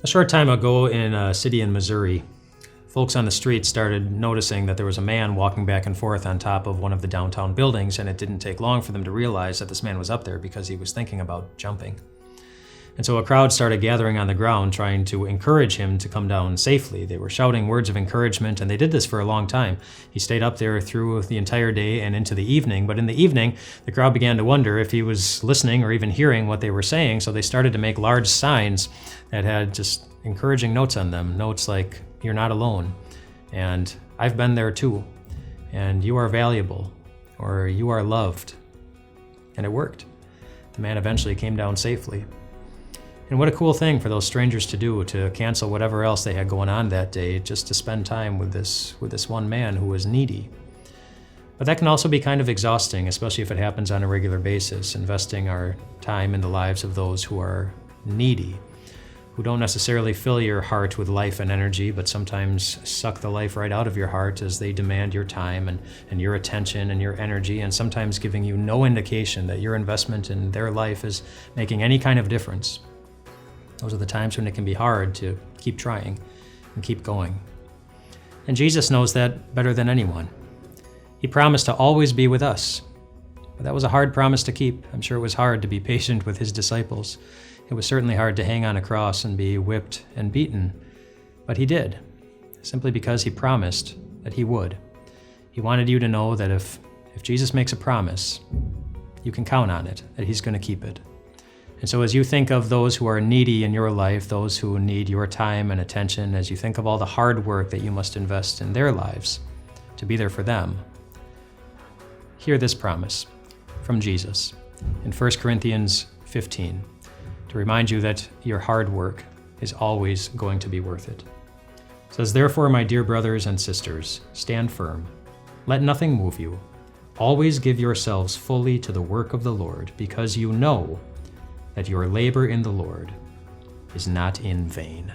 A short time ago in a city in Missouri, folks on the street started noticing that there was a man walking back and forth on top of one of the downtown buildings, and it didn't take long for them to realize that this man was up there because he was thinking about jumping. And so a crowd started gathering on the ground trying to encourage him to come down safely. They were shouting words of encouragement, and they did this for a long time. He stayed up there through the entire day and into the evening, but in the evening, the crowd began to wonder if he was listening or even hearing what they were saying, so they started to make large signs that had just encouraging notes on them. Notes like, "You're not alone," and "I've been there too," and "You are valuable," or "You are loved." And it worked. The man eventually came down safely. And what a cool thing for those strangers to do, to cancel whatever else they had going on that day, just to spend time with this one man who was needy. But that can also be kind of exhausting, especially if it happens on a regular basis, investing our time in the lives of those who are needy, who don't necessarily fill your heart with life and energy, but sometimes suck the life right out of your heart as they demand your time and your attention and your energy, and sometimes giving you no indication that your investment in their life is making any kind of difference. Those are the times when it can be hard to keep trying and keep going. And Jesus knows that better than anyone. He promised to always be with us. But that was a hard promise to keep. I'm sure it was hard to be patient with his disciples. It was certainly hard to hang on a cross and be whipped and beaten. But he did, simply because he promised that he would. He wanted you to know that if Jesus makes a promise, you can count on it, that he's going to keep it. And so as you think of those who are needy in your life, those who need your time and attention, as you think of all the hard work that you must invest in their lives to be there for them, hear this promise from Jesus in 1 Corinthians 15 to remind you that your hard work is always going to be worth it. It says, "Therefore, my dear brothers and sisters, stand firm. Let nothing move you. Always give yourselves fully to the work of the Lord, because you know that your labor in the Lord is not in vain."